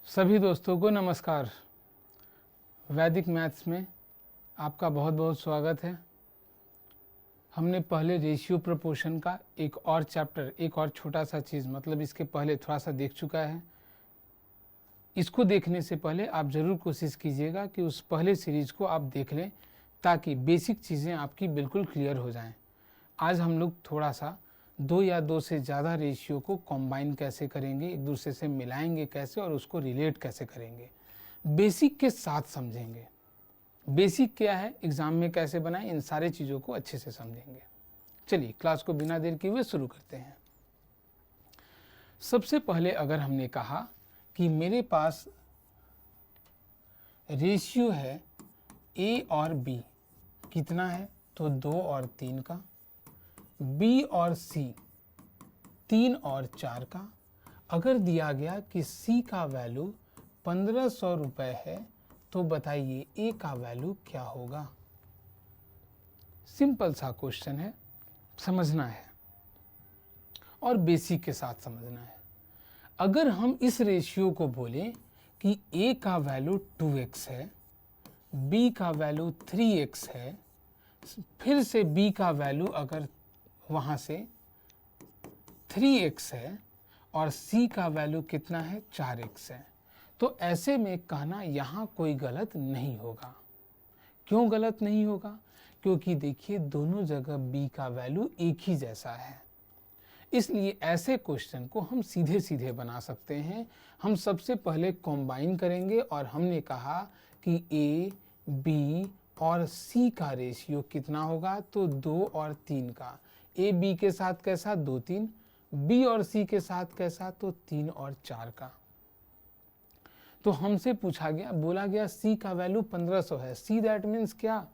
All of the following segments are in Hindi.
सभी दोस्तों को नमस्कार। वैदिक मैथ्स में आपका बहुत बहुत स्वागत है। हमने पहले रेशियो प्रोपोर्शन का एक और चैप्टर, एक और छोटा सा चीज़ मतलब इसके पहले थोड़ा सा देख चुका है। इसको देखने से पहले आप ज़रूर कोशिश कीजिएगा कि उस पहले सीरीज को आप देख लें ताकि बेसिक चीज़ें आपकी बिल्कुल क्लियर हो जाएं। आज हम लोग थोड़ा सा दो या दो से ज़्यादा रेशियो को कंबाइन कैसे करेंगे, एक दूसरे से मिलाएंगे कैसे और उसको रिलेट कैसे करेंगे, बेसिक के साथ समझेंगे। बेसिक क्या है, एग्जाम में कैसे बनाएं, इन सारे चीज़ों को अच्छे से समझेंगे। चलिए क्लास को बिना देर किए हुए शुरू करते हैं। सबसे पहले अगर हमने कहा कि मेरे पास रेशियो है ए और बी, कितना है तो 2 और 3 का, बी और सी 3 और 4 का। अगर दिया गया कि सी का वैल्यू 1500 रुपये है तो बताइए ए का वैल्यू क्या होगा। सिंपल सा क्वेश्चन है, समझना है और बेसिक के साथ समझना है। अगर हम इस रेशियो को बोलें कि ए का वैल्यू 2x है, बी का वैल्यू 3x है, फिर से बी का वैल्यू अगर वहाँ से 3x है और c का वैल्यू कितना है 4x है, तो ऐसे में कहना यहाँ कोई गलत नहीं होगा। क्यों गलत नहीं होगा? क्योंकि देखिए दोनों जगह b का वैल्यू एक ही जैसा है, इसलिए ऐसे क्वेश्चन को हम सीधे सीधे बना सकते हैं। हम सबसे पहले कंबाइन करेंगे और हमने कहा कि a, b और c का रेशियो कितना होगा तो 2 और 3 का। ए बी के साथ कैसा 2 3, बी और सी के साथ कैसा तो 3 और 4 का। तो हमसे पूछा गया, बोला गया सी का वैल्यू 1500 है, सी दैट मीन्स क्या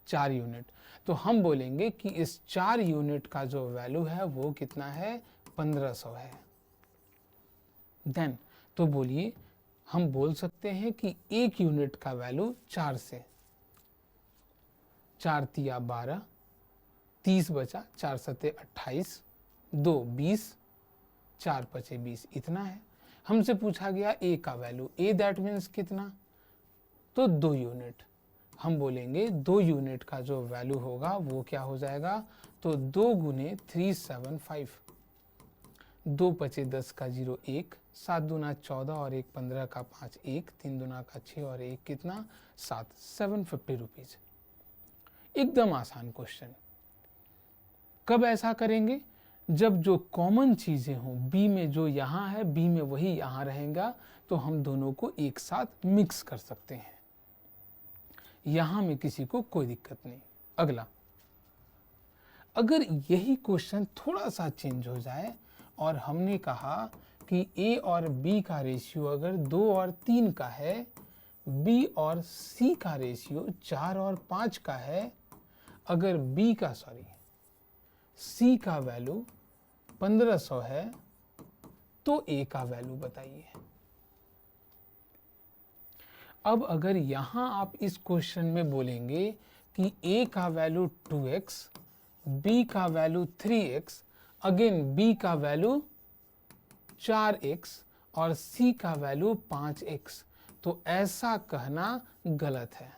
4 यूनिट। तो हम बोलेंगे कि इस 4 यूनिट का जो वैल्यू है वो कितना है 1500 है। देन तो बोलिए हम बोल सकते हैं कि 1 यूनिट का वैल्यू 4 से 4 तिया 12, 30 बचा, 4 सते 28, 2 20, 4 पचे 20, इतना है। हमसे पूछा गया ए का वैल्यू, ए दैट मीन्स कितना तो 2 यूनिट। हम बोलेंगे 2 यूनिट का जो वैल्यू होगा वो क्या हो जाएगा तो 2 गुने 375, 2 पचे 10 का 0 1, 7 दूना 14 और 1 15 का 5 1, 3 दूना का 6 और 1 कितना 7, 750 रुपीज। एकदम आसान क्वेश्चन। कब ऐसा करेंगे? जब जो कॉमन चीज़ें हों, बी में जो यहाँ है बी में वही यहाँ रहेगा, तो हम दोनों को एक साथ मिक्स कर सकते हैं। यहाँ में किसी को कोई दिक्कत नहीं। अगला, अगर यही क्वेश्चन थोड़ा सा चेंज हो जाए और हमने कहा कि ए और बी का रेशियो अगर 2 और 3 का है, बी और सी का रेशियो 4 और 5 का है, अगर सी का वैल्यू 1500 है तो ए का वैल्यू बताइए। अब अगर यहां आप इस क्वेश्चन में बोलेंगे कि ए का वैल्यू 2x, बी का वैल्यू 3x, अगेन बी का वैल्यू 4x और सी का वैल्यू 5x, तो ऐसा कहना गलत है।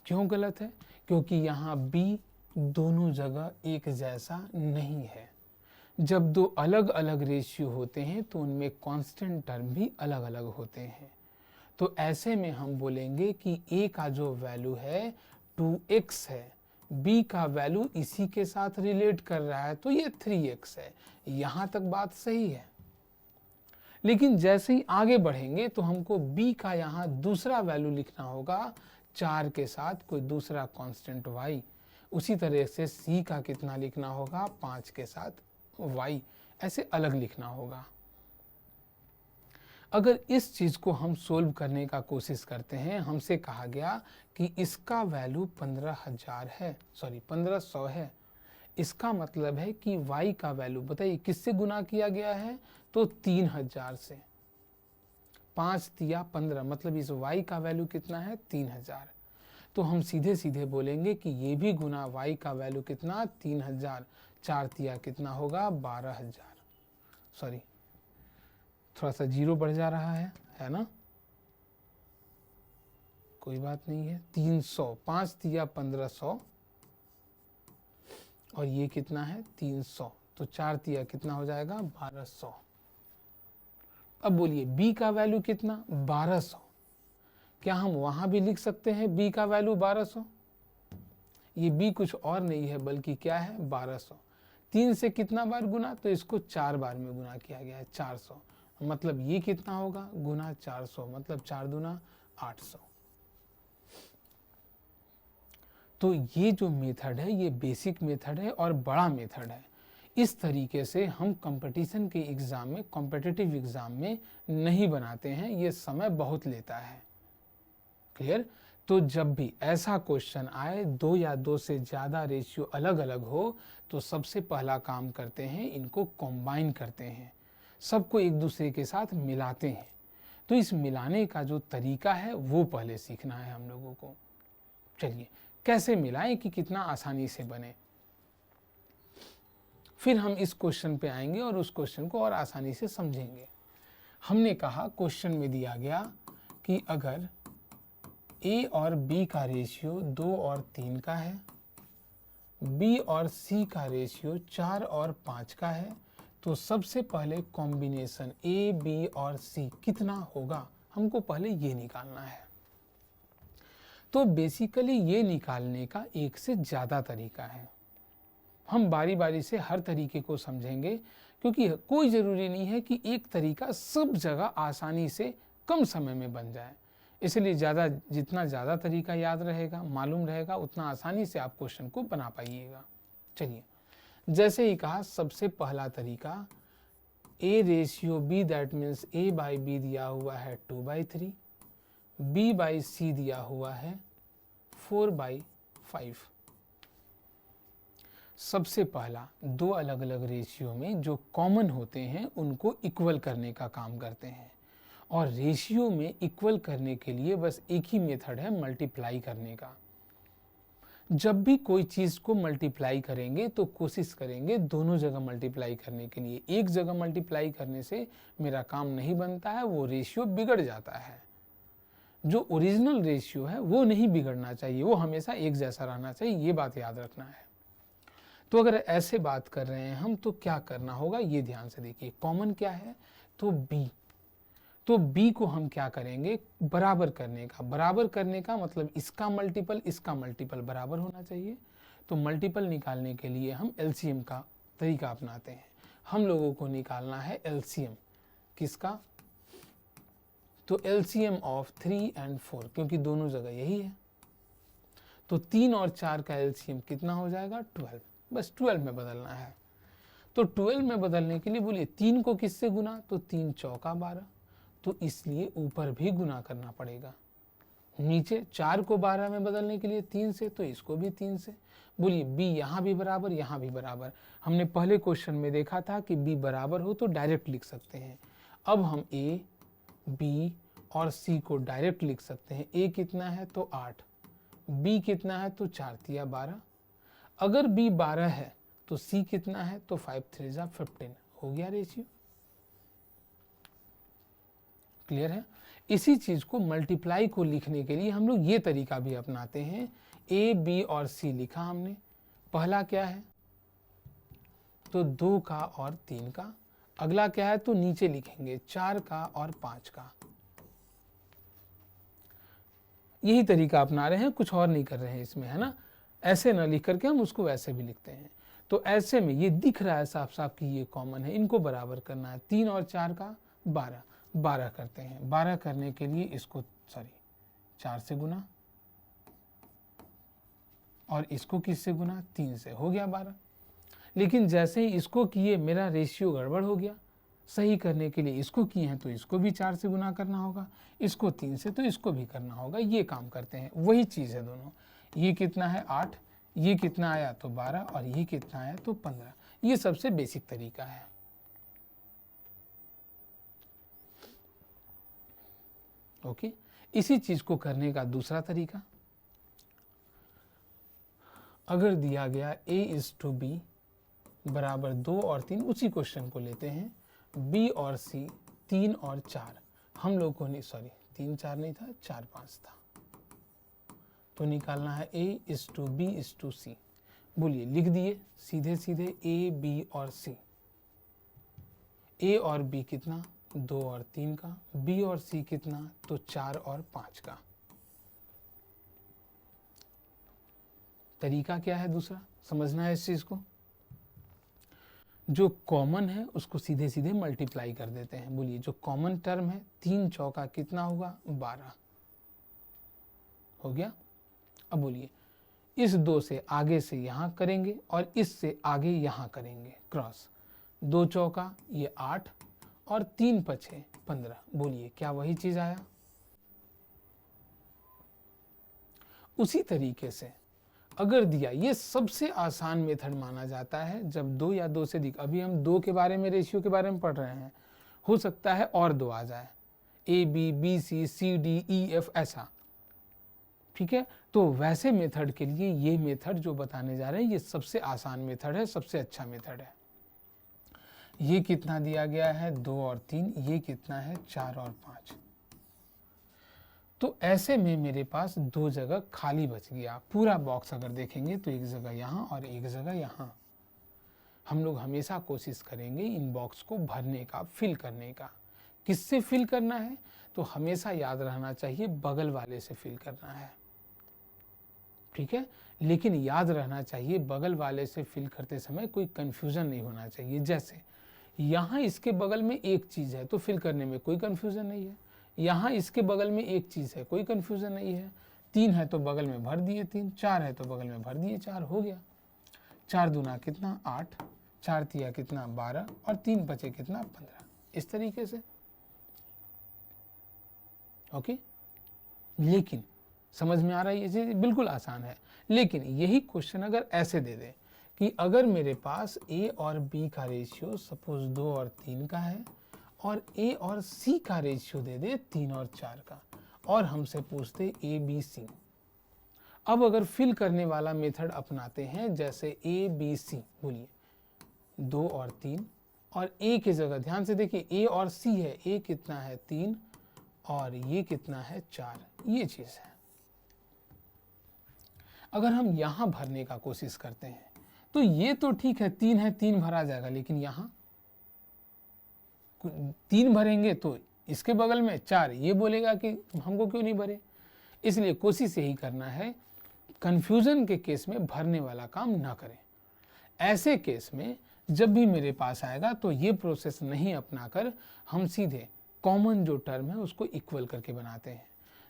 क्यों गलत है? क्योंकि यहाँ b दोनों जगह एक जैसा नहीं है। जब दो अलग अलग रेशियो होते हैं तो उनमें कांस्टेंट टर्म भी अलग अलग होते हैं। तो ऐसे में हम बोलेंगे कि a का जो वैल्यू है 2x है, b का वैल्यू इसी के साथ रिलेट कर रहा है तो ये 3x है। यहाँ तक बात सही है, लेकिन जैसे ही आगे बढ़ेंगे तो हमको b का यहाँ दूसरा वैल्यू लिखना होगा 4 के साथ कोई दूसरा कांस्टेंट y। उसी तरह से c का कितना लिखना होगा 5 के साथ y, ऐसे अलग लिखना होगा। अगर इस चीज को हम सोल्व करने का कोशिश करते हैं, हमसे कहा गया कि इसका वैल्यू 1500 है, इसका मतलब है कि y का वैल्यू बताइए किससे गुना किया गया है तो 3000 से। 5 तिया 15 मतलब इस y का वैल्यू कितना है 3000। तो हम सीधे सीधे बोलेंगे कि ये भी गुना y का वैल्यू कितना 3000, 4 तिया कितना होगा 12000, थोड़ा सा जीरो बढ़ जा रहा है ना, कोई बात नहीं है। 300, 5 दिया 1500 और ये कितना है 300, तो 4 दिया कितना हो जाएगा 1200। अब बोलिए b का वैल्यू कितना 1200, क्या हम वहां भी लिख सकते हैं b का वैल्यू 1200? ये b कुछ और नहीं है बल्कि क्या है 1200। 3 से कितना बार गुना, तो इसको 4 बार में गुना किया गया है 400, मतलब ये कितना होगा गुना 400, मतलब 4 दूना 800। तो ये जो मेथड है ये बेसिक मेथड है और बड़ा मेथड है। इस तरीके से हम कंपटीशन के एग्ज़ाम में, कॉम्पिटिटिव एग्ज़ाम में नहीं बनाते हैं, ये समय बहुत लेता है। क्लियर? तो जब भी ऐसा क्वेश्चन आए, 2 या 2 से ज़्यादा रेशियो अलग अलग हो, तो सबसे पहला काम करते हैं इनको कंबाइन करते हैं, सबको एक दूसरे के साथ मिलाते हैं। तो इस मिलाने का जो तरीका है वो पहले सीखना है हम लोगों को। चलिए कैसे मिलाएं कि कितना आसानी से बने, फिर हम इस क्वेश्चन पे आएंगे और उस क्वेश्चन को और आसानी से समझेंगे। हमने कहा क्वेश्चन में दिया गया कि अगर a और b का रेशियो 2 और 3 का है, b और c का रेशियो 4 और 5 का है, तो सबसे पहले कॉम्बिनेशन a, b और c कितना होगा, हमको पहले ये निकालना है। तो बेसिकली ये निकालने का एक से ज़्यादा तरीका है, हम बारी बारी से हर तरीके को समझेंगे, क्योंकि कोई ज़रूरी नहीं है कि एक तरीका सब जगह आसानी से कम समय में बन जाए। इसलिए जितना ज़्यादा तरीका याद रहेगा, मालूम रहेगा, उतना आसानी से आप क्वेश्चन को बना पाइएगा। चलिए, जैसे ही कहा सबसे पहला तरीका a ratio b, that means a by B दिया हुआ है 2/3, b बाई सी दिया हुआ है 4/5। सबसे पहला 2 अलग अलग रेशियो में जो कॉमन होते हैं उनको इक्वल करने का काम करते हैं, और रेशियो में इक्वल करने के लिए बस एक ही मेथड है, मल्टीप्लाई करने का। जब भी कोई चीज़ को मल्टीप्लाई करेंगे तो कोशिश करेंगे दोनों जगह मल्टीप्लाई करने के लिए। एक जगह मल्टीप्लाई करने से मेरा काम नहीं बनता है, वो रेशियो बिगड़ जाता है। जो ओरिजिनल रेशियो है वो नहीं बिगड़ना चाहिए, वो हमेशा एक जैसा रहना चाहिए, ये बात याद रखना है। तो अगर ऐसे बात कर रहे हैं हम, तो क्या करना होगा ये ध्यान से देखिए। कॉमन क्या है, तो b, तो b को हम क्या करेंगे बराबर करने का। बराबर करने का मतलब इसका मल्टीपल बराबर होना चाहिए। तो मल्टीपल निकालने के लिए हम एलसीएम का तरीका अपनाते हैं। हम लोगों को निकालना है एलसीएम किसका, तो एलसीएम ऑफ 3 और 4, क्योंकि दोनों जगह यही है। तो 3 और 4 का एलसीएम कितना हो जाएगा 12, बस 12 में बदलना है। तो 12 में बदलने के लिए बोलिए 3 को किससे गुना, तो 3 चौका 12, तो इसलिए ऊपर भी गुना करना पड़ेगा। नीचे 4 को 12 में बदलने के लिए 3 से, तो इसको भी 3 से। बोलिए b यहाँ भी बराबर, यहाँ भी बराबर। हमने पहले क्वेश्चन में देखा था कि b बराबर हो तो डायरेक्ट लिख सकते हैं। अब हम a, b और c को डायरेक्ट लिख सकते हैं। a कितना है तो 8, b कितना है तो 4 तिया 12। अगर b 12 है तो c कितना है तो 5 3 जा 15, हो गया रेशियो। क्लियर है? इसी चीज को मल्टीप्लाई को लिखने के लिए हम लोग ये तरीका भी अपनाते हैं। a, b और c लिखा हमने, पहला क्या है तो 2 का और 3 का, अगला क्या है तो नीचे लिखेंगे 4 का और 5 का। यही तरीका अपना रहे हैं, कुछ और नहीं कर रहे हैं इसमें, है ना। ऐसे ना लिख करके हम उसको वैसे भी लिखते हैं। तो ऐसे में ये दिख रहा है साफ साफ कि ये कॉमन है, इनको बराबर करना है। 3 और 4 का 12, 12 करते हैं। 12 करने के लिए इसको 4 से गुना, और इसको किससे गुना 3 से, हो गया 12। लेकिन जैसे ही इसको किए मेरा रेशियो गड़बड़ हो गया। सही करने के लिए इसको किए हैं तो इसको भी 4 से गुना करना होगा, इसको 3 से तो इसको भी करना होगा। ये काम करते हैं, वही चीज़ है दोनों। ये कितना है 8, ये कितना आया तो 12, और ये कितना आया तो 15। ये सबसे बेसिक तरीका है। ओके, इसी चीज को करने का दूसरा तरीका, अगर दिया गया a/b बराबर 2 और 3, उसी क्वेश्चन को लेते हैं, b और c 3 और 4 हम लोगों ने, सॉरी 3 4 नहीं था, 4 5 था, तो निकालना है A:B:C। बोलिए, लिख दिए सीधे सीधे A, B और C। A और B कितना, 2 और 3 का, B और C कितना, तो 4 और 5 का। तरीका क्या है दूसरा, समझना है इस चीज को। जो कॉमन है उसको सीधे सीधे मल्टीप्लाई कर देते हैं। बोलिए, जो कॉमन टर्म है 3 चौका कितना होगा, 12 हो गया। अब बोलिए, इस 2 से आगे से यहां करेंगे और इससे आगे यहां करेंगे क्रॉस, 2 चौका ये 8 और 3 पछे 15। बोलिए, क्या वही चीज आया। उसी तरीके से अगर दिया, ये सबसे आसान मेथड माना जाता है जब 2 या 2 से अधिक, अभी हम 2 के बारे में, रेशियो के बारे में पढ़ रहे हैं, हो सकता है और 2 आ जाए, AB, BC, CD, EF ऐसा, ठीक है। तो वैसे मेथड के लिए ये मेथड जो बताने जा रहे हैं ये सबसे आसान मेथड है, सबसे अच्छा मेथड है। ये कितना दिया गया है, 2 और 3, ये कितना है, 4 और 5। तो ऐसे में मेरे पास 2 जगह खाली बच गया। पूरा बॉक्स अगर देखेंगे तो एक जगह यहाँ और एक जगह यहाँ। हम लोग हमेशा कोशिश करेंगे इन बॉक्स को भरने का, फिल करने का। किससे फिल करना है, तो हमेशा याद रहना चाहिए बगल वाले से फिल करना है, ठीक है। लेकिन याद रहना चाहिए बगल वाले से फिल करते समय कोई कंफ्यूजन नहीं होना चाहिए। जैसे यहाँ इसके बगल में एक चीज़ है तो फिल करने में कोई कंफ्यूजन नहीं है, यहाँ इसके बगल में एक चीज़ है, कोई कंफ्यूजन नहीं है। 3 है तो बगल में भर दिए 3, 4 है तो बगल में भर दिए 4, हो गया। 4 दूना कितना, 8, 4 तिया कितना, 12 और 3 बचे कितना, 15। इस तरीके से, ओके। लेकिन समझ में आ रहा है, ये चीज बिल्कुल आसान है। लेकिन यही क्वेश्चन अगर ऐसे दे दे कि अगर मेरे पास A और B का रेशियो सपोज 2 और 3 का है और A और C का रेशियो दे दे 3 और 4 का, और हमसे पूछते ABC। अब अगर फिल करने वाला मेथड अपनाते हैं, जैसे ABC, बोलिए 2 और 3, और A की जगह ध्यान से देखिए A और C है, A कितना है 3 और ये कितना है 4, ये चीज है। अगर हम यहां भरने का कोशिश करते हैं तो ये तो ठीक है, 3 है, 3 भरा जाएगा, लेकिन यहां 3 भरेंगे तो इसके बगल में 4, ये बोलेगा कि हमको क्यों नहीं भरे। इसलिए कोशिश यही करना है, कंफ्यूजन के केस में भरने वाला काम ना करें। ऐसे केस में जब भी मेरे पास आएगा तो ये प्रोसेस नहीं अपनाकर हम सीधे कॉमन जो टर्म है उसको इक्वल करके बनाते हैं।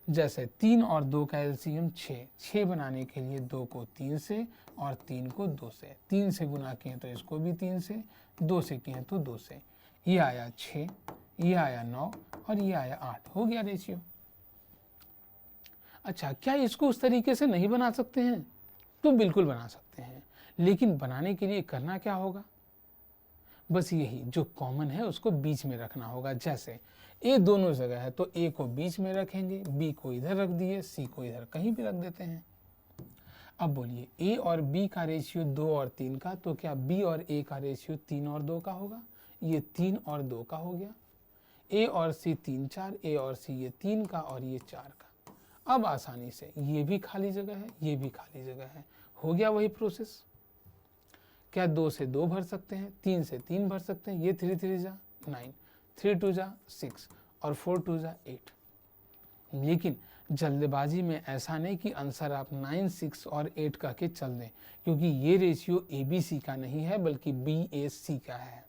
जैसे 3 और 2 का एलसीएम 6 बनाने के लिए 2 को 3 से और 3 को 2 से, 3 से गुना किए तो इसको भी 3 से, 2 से किए तो 2 से, ये आया 6, ये आया 9 और ये आया 8, हो गया रेशियो। अच्छा, क्या इसको उस तरीके से नहीं बना सकते हैं? तो बिल्कुल बना सकते हैं, लेकिन बनाने के लिए करना क्या होगा, बस यही जो कॉमन है उसको बीच में रखना होगा। जैसे ए दोनों जगह है तो ए को बीच में रखेंगे, बी को इधर रख दिए, सी को इधर कहीं भी रख देते हैं। अब बोलिए ए और बी का रेशियो 2 और 3 का, तो क्या बी और ए का रेशियो 3 और 2 का होगा? ये 3 और 2 का हो गया। ए और सी 3 4, ए और सी ये 3 का और ये 4 का। अब आसानी से ये भी खाली जगह है, ये भी खाली जगह है, हो गया वही प्रोसेस। क्या 2 से 2 भर सकते हैं, 3 से 3 भर सकते हैं, ये 3 3 जा 9, 3 2 जा 6 और 4 2 जा 8। लेकिन जल्दबाजी में ऐसा नहीं कि आंसर आप 9 6 और 8 कह के चल दें, क्योंकि ये रेशियो ABC का नहीं है बल्कि BAC का है।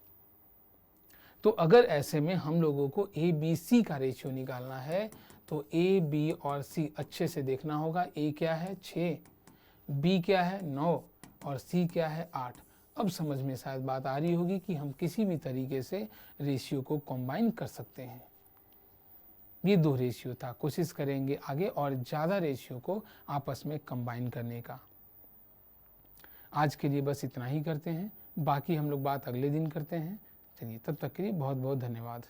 तो अगर ऐसे में हम लोगों को ABC का रेशियो निकालना है तो A, B और C अच्छे से देखना होगा। A क्या है 6, B क्या है 9 और C क्या है 8। अब समझ में शायद बात आ रही होगी कि हम किसी भी तरीके से रेशियो को कंबाइन कर सकते हैं। ये 2 रेशियो था, कोशिश करेंगे आगे और ज़्यादा रेशियो को आपस में कंबाइन करने का। आज के लिए बस इतना ही करते हैं, बाकी हम लोग बात अगले दिन करते हैं। चलिए, तब तक के लिए बहुत बहुत धन्यवाद।